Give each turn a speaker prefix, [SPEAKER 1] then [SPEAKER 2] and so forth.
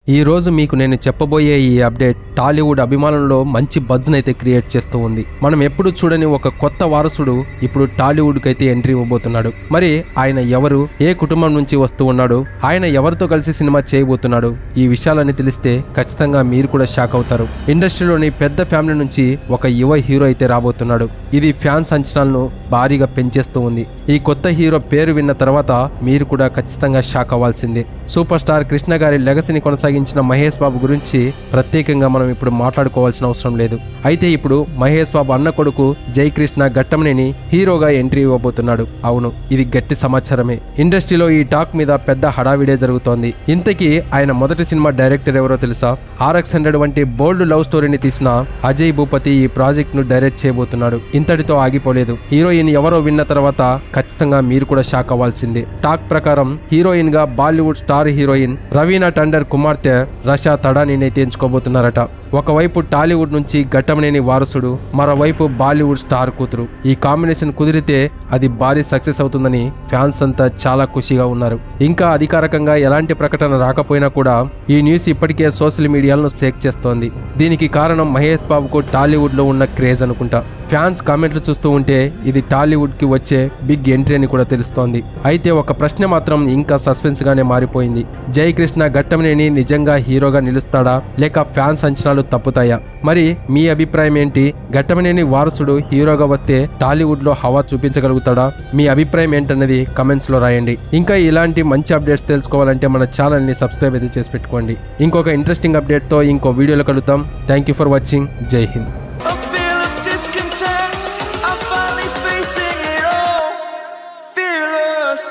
[SPEAKER 1] ఈ రోజు మీకు నేను చెప్పబోయే ఈ అప్డేట్ టాలీవుడ్ అభిమానుల్లో మంచి బజ్ నైతే క్రియేట్ చేస్తూ ఉంది. మనం ఎప్పుడు చూడని ఒక కొత్త వారసుడు ఇప్పుడు టాలీవుడ్ కైతే ఎంట్రీ ఇవ్వబోతున్నాడు. మరి ఆయన ఎవరు, ఏ కుటుంబం నుంచి వస్తూ ఉన్నాడు, ఆయన ఎవరితో కలిసి సినిమా చేయబోతున్నాడు, ఈ విషయాలన్నీ తెలిస్తే ఖచ్చితంగా మీరు కూడా షాక్ అవుతారు. ఇండస్ట్రీలోని పెద్ద ఫ్యామిలీ నుంచి ఒక యువ హీరో అయితే రాబోతున్నాడు. ఇది ఫ్యాన్స్ అంచనాలను భారీగా పెంచేస్తూ ఉంది. ఈ కొత్త హీరో పేరు విన్న తర్వాత మీరు కూడా ఖచ్చితంగా షాక్ అవ్వాల్సిందే. సూపర్ స్టార్ కృష్ణ గారి లెగసీని కొనసాగించిన మహేష్ బాబు గురించి ప్రత్యేకంగా మనం ఇప్పుడు మాట్లాడుకోవాల్సిన అవసరం లేదు. అయితే ఇప్పుడు మహేష్ బాబు అన్న కొడుకు జై కృష్ణ ఘట్టమనేని హీరోగా ఎంట్రీ ఇవ్వబోతున్నాడు. అవును, ఇది గట్టి సమాచారమే. ఇండస్ట్రీలో ఈ టాక్ మీద పెద్ద హడావిడే జరుగుతోంది. ఇంతకీ ఆయన మొదటి సినిమా డైరెక్టర్ ఎవరో తెలుసా? RX100 వంటి బోల్డ్ లవ్ స్టోరీని తీసిన అజయ్ భూపతి ఈ ప్రాజెక్ట్ ను డైరెక్ట్ చేయబోతున్నాడు. ఇంతటితో ఆగిపోలేదు. హీరోయిన్ ఎవరో విన్న తర్వాత ఖచ్చితంగా మీరు కూడా షాక్ అవ్వాల్సిందే. టాక్ ప్రకారం హీరోయిన్ గా బాలీవుడ్ స్టార్ హీరోయిన్ రవీనా టండన్ కుమార్తె రషా తడానీనైతే ఎంచుకోబోతున్నారట. ఒకవైపు టాలీవుడ్ నుంచి ఘట్టమనేని వారసుడు, మరోవైపు బాలీవుడ్ స్టార్ కూతురు. ఈ కాంబినేషన్ కుదిరితే అది భారీ సక్సెస్ అవుతుందని ఫ్యాన్స్ అంతా చాలా ఖుషిగా ఉన్నారు. ఇంకా అధికారికంగా ఎలాంటి ప్రకటన రాకపోయినా కూడా ఈ న్యూస్ ఇప్పటికే సోషల్ మీడియాలను షేక్ చేస్తోంది. దీనికి కారణం మహేష్ బాబుకు టాలీవుడ్ లో ఉన్న క్రేజ్ అనుకుంటా. ఫ్యాన్స్ కామెంట్లు చూస్తూ ఉంటే ఇది టాలీవుడ్ కి వచ్చే బిగ్ ఎంట్రీ అని కూడా తెలుస్తోంది. అయితే ఒక ప్రశ్న మాత్రం ఇంకా సస్పెన్స్ గానే మారిపోయింది. జై కృష్ణ ఘట్టమనేని నిజంగా హీరోగా నిలుస్తాడా, లేక ఫ్యాన్స్ అంచనాలు తప్పుతాయా? మరి మీ అభిప్రాయం ఏంటి? ఘట్టమనేని వారసుడు హీరోగా వస్తే టాలీవుడ్ లో హవా చూపించగలుగుతాడా? మీ అభిప్రాయం ఏంటన్నది కమెంట్స్ లో రాయండి. ఇంకా ఇలాంటి మంచి అప్డేట్స్ తెలుసుకోవాలంటే మన ఛానల్ ని సబ్స్క్రైబ్ అయితే చేసి పెట్టుకోండి. ఇంకొక ఇంట్రెస్టింగ్ అప్డేట్ తో ఇంకో వీడియోలో కలుద్దాం. Thank you for watching. జై హింద్.
[SPEAKER 2] Fearless.